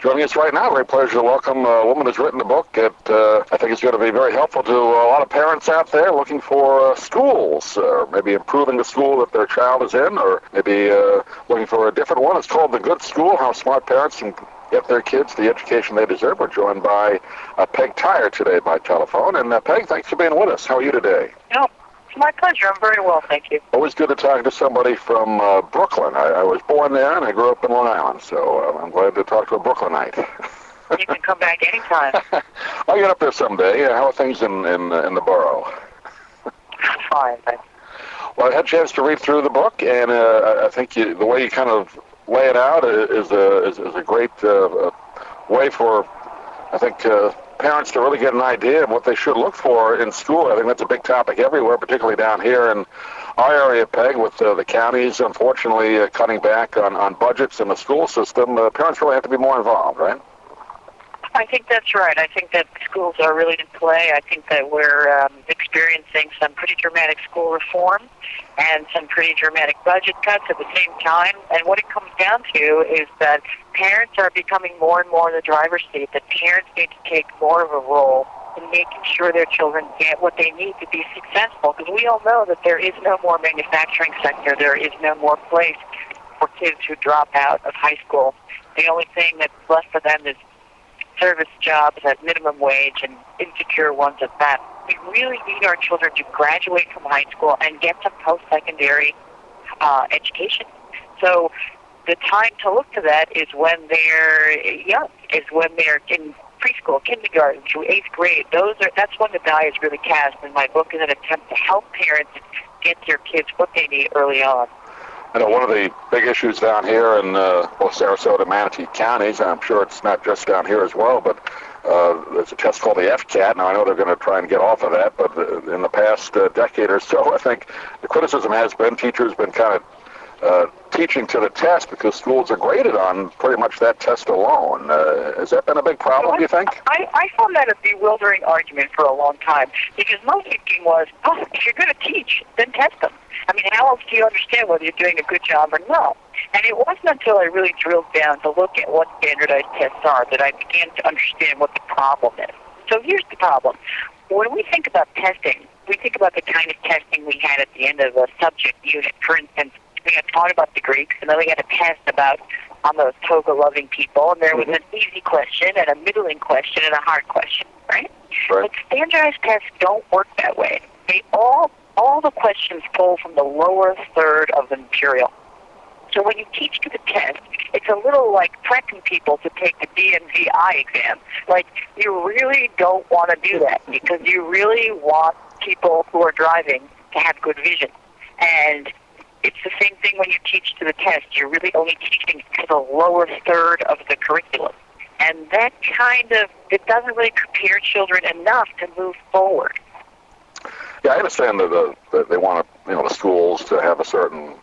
Joining us right now, great pleasure to welcome a woman who's written a book that I think is going to be very helpful to a lot of parents out there looking for schools, or maybe improving the school that their child is in, or maybe looking for a different one. It's called The Good School, How Smart Parents Can Get Their Kids the Education They Deserve. We're joined by Peg Tyre today by telephone. And Peg, thanks for being with us. How are you today? Oh, it's my pleasure. I'm very well, thank you. Always good to talk to somebody from Brooklyn. I was born there, and I grew up in Long Island, so I'm glad to talk to a Brooklynite. You can come back anytime. I'll get up there someday. How are things in the borough? Fine, thanks. Well, I had a chance to read through the book, and I think the way you kind of lay it out is a great way for, I think, parents to really get an idea of what they should look for in school. I think that's a big topic everywhere, particularly down here in our area, Peg, with the counties, unfortunately, cutting back on budgets in the school system. Parents really have to be more involved, right? I think that's right. I think that schools are really in play. I think that we're experiencing some pretty dramatic school reform and some pretty dramatic budget cuts at the same time. And what it comes down to is that parents are becoming more and more in the driver's seat, that parents need to take more of a role in making sure their children get what they need to be successful. Because we all know that there is no more manufacturing sector. There is no more place for kids who drop out of high school. The only thing that's left for them is service jobs at minimum wage and insecure ones at that. We really need our children to graduate from high school and get some post-secondary education. So the time to look to that is when they're young, is when they're in preschool, kindergarten through 8th grade. That's when the die is really cast, and my book is an attempt to help parents get their kids what they need early on. I know one of the big issues down here in both Sarasota and Manatee counties, and I'm sure it's not just down here as well, but there's a test called the FCAT. Now, I know they're going to try and get off of that, but in the past decade or so, I think the criticism has been teachers have been kind of teaching to the test because schools are graded on pretty much that test alone. Has that been a big problem, do you think? I found that a bewildering argument for a long time because my thinking was, if you're going to teach, then test them. I mean, how else do you understand whether you're doing a good job or not? And it wasn't until I really drilled down to look at what standardized tests are that I began to understand what the problem is. So here's the problem. When we think about testing, we think about the kind of testing we had at the end of a subject unit. For instance, we got taught about the Greeks, and then we had a test about on those toga-loving people, and there was an easy question and a middling question and a hard question, right? But standardized tests don't work that way. They all the questions pull from the lower third of the material. So when you teach to the test, it's a little like prepping people to take the DMV eye exam. Like, you really don't want to do that because you really want people who are driving to have good vision. And it's the same thing when you teach to the test. You're really only teaching to the lower third of the curriculum. And that it doesn't really prepare children enough to move forward. Yeah, I understand that they want the schools to have a certain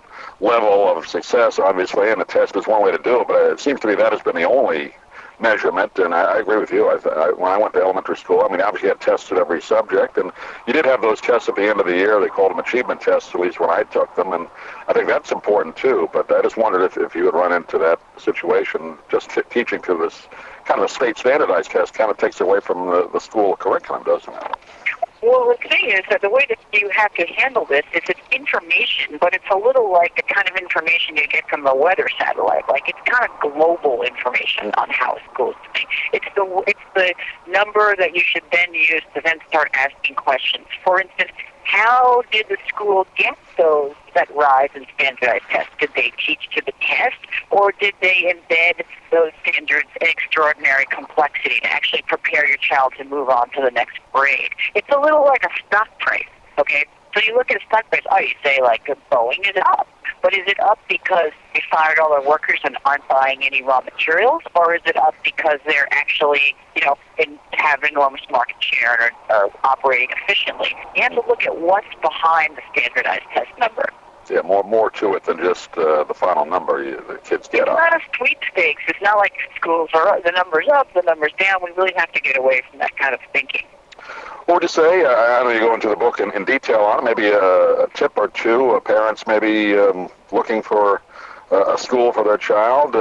level of success, obviously, and the test is one way to do it, but it seems to me that has been the only measurement, and I agree with you. When I went to elementary school, I mean, obviously you had tests at every subject, and you did have those tests at the end of the year. They called them achievement tests, at least when I took them, and I think that's important too, but I just wondered if you would run into that situation. Just teaching to this kind of a state standardized test kind of takes away from the school curriculum, doesn't it? Well, the thing is that the way that you have to handle this is it's information, but it's a little like the kind of information you get from the weather satellite. Like, it's kind of global information on how schools think. It's the number that you should then use to then start asking questions. For instance, how did the school get those that rise in standardized tests? Did they teach to the test, or did they embed those standards in extraordinary complexity to actually prepare your child to move on to the next grade? It's a little like a stock price, okay? So you look at a stock price, you say, like, Boeing is up. But is it up because they fired all their workers and aren't buying any raw materials, or is it up because they're actually, have enormous market share and are operating efficiently? You have to look at what's behind the standardized test number. Yeah, more to it than just the final number the kids get on. It's not a sweepstakes. It's not like schools are the number's up, the number's down. We really have to get away from that kind of thinking. What would you say? I know you go into the book in detail on it. Maybe a tip or two. Parents maybe looking for a school for their child,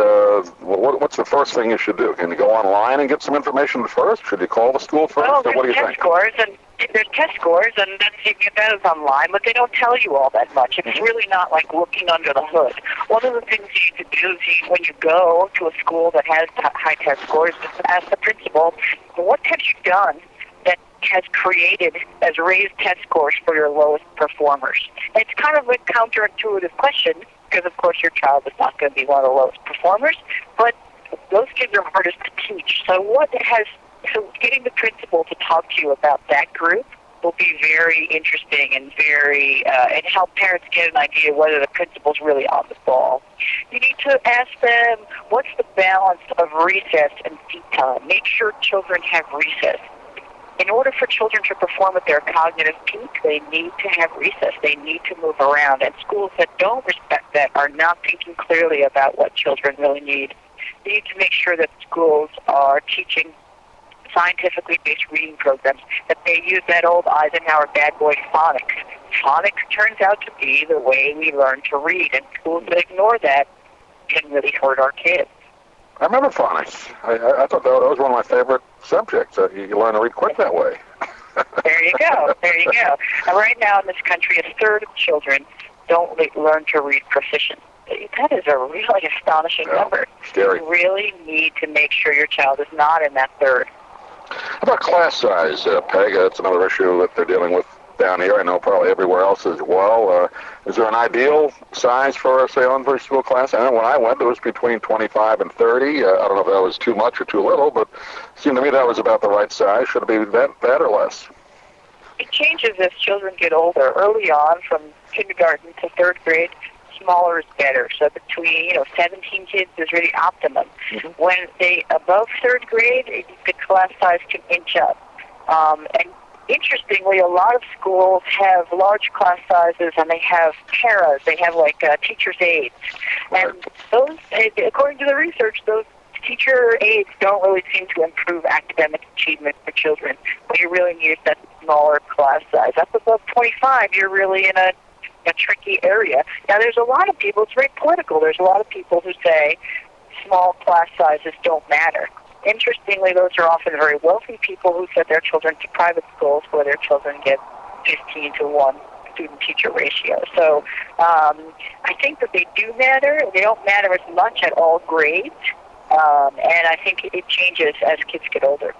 what's the first thing you should do? Can you go online and get some information first? Should you call the school first? Well, Or what do you there's think? there's test scores, and that's, you can get those online, but they don't tell you all that much. It's really not like looking under the hood. One of the things you need to do is when you go to a school that has high test scores, just ask the principal, what have you done that has created as raised test scores for your lowest performers? And it's kind of a counterintuitive question, because of course your child is not going to be one of the lowest performers, but those kids are hardest to teach. So getting the principal to talk to you about that group will be very interesting and and help parents get an idea whether the principal's really on the ball. You need to ask them, what's the balance of recess and feed time? Make sure children have recess. In order for children to perform at their cognitive peak, they need to have recess. They need to move around. And schools that don't respect that are not thinking clearly about what children really need. You need to make sure that schools are teaching scientifically based reading programs, that they use that old Eisenhower bad boy phonics. Phonics turns out to be the way we learn to read, and schools that ignore that can really hurt our kids. I remember phonics. I thought that was one of my favorite subjects. You learn to read quick that way. There you go. There you go. And right now in this country, a third of children don't learn to read proficient. That is a really astonishing number. Scary. You really need to make sure your child is not in that third. How about class size, Peg? That's another issue that they're dealing with down here. I know probably everywhere else as well. Is there an ideal size for, say, elementary school class? I know when I went, it was between 25 and 30. I don't know if that was too much or too little, but it seemed to me that was about the right size. Should it be that or less? It changes as children get older. Early on, from kindergarten to third grade, smaller is better. So between 17 kids is really optimum. Mm-hmm. When they above third grade, the class size can inch up. And interestingly, a lot of schools have large class sizes, and they have paras. They have like teachers' aides, and those, according to the research, those teacher aides don't really seem to improve academic achievement for children. What you really need is that smaller class size. Up above 25, you're really in a tricky area. Now, there's a lot of people, it's very political, there's a lot of people who say small class sizes don't matter. Interestingly, those are often very wealthy people who send their children to private schools where their children get 15 to 1 student-teacher ratio. So I think that they do matter. They don't matter as much at all grades, and I think it changes as kids get older.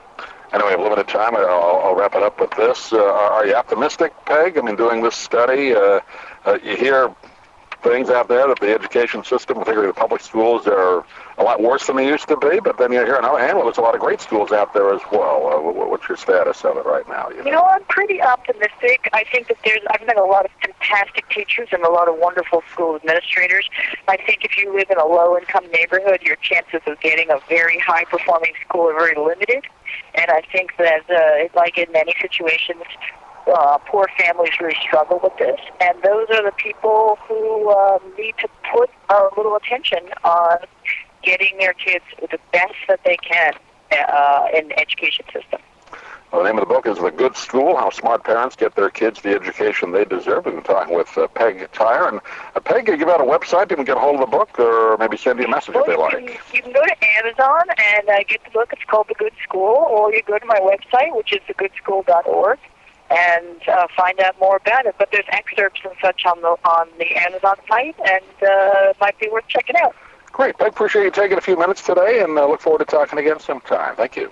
Anyway, we have limited time. I'll wrap it up with this. Are you optimistic, Peg? I mean, doing this study, you hear things out there that the education system, particularly the public schools, are a lot worse than they used to be, but then you hear on the other hand, well, there's a lot of great schools out there as well. What's your status of it right now? You know, I'm pretty optimistic. I think that I've met a lot of fantastic teachers and a lot of wonderful school administrators. I think if you live in a low-income neighborhood, your chances of getting a very high-performing school are very limited. And I think that, like in many situations, poor families really struggle with this. And those are the people who need to put a little attention on getting their kids the best that they can in the education system. Well, the name of the book is The Good School, How Smart Parents Get Their Kids the Education They Deserve. We've been talking with Peg Tyre. And Peg, you give out a website, you can get a hold of the book, or maybe send you a message if they like. You can go to Amazon and get the book. It's called The Good School, or you go to my website, which is thegoodschool.org, and find out more about it. But there's excerpts and such on the Amazon site, and it might be worth checking out. Great. I appreciate you taking a few minutes today, and look forward to talking again sometime. Thank you.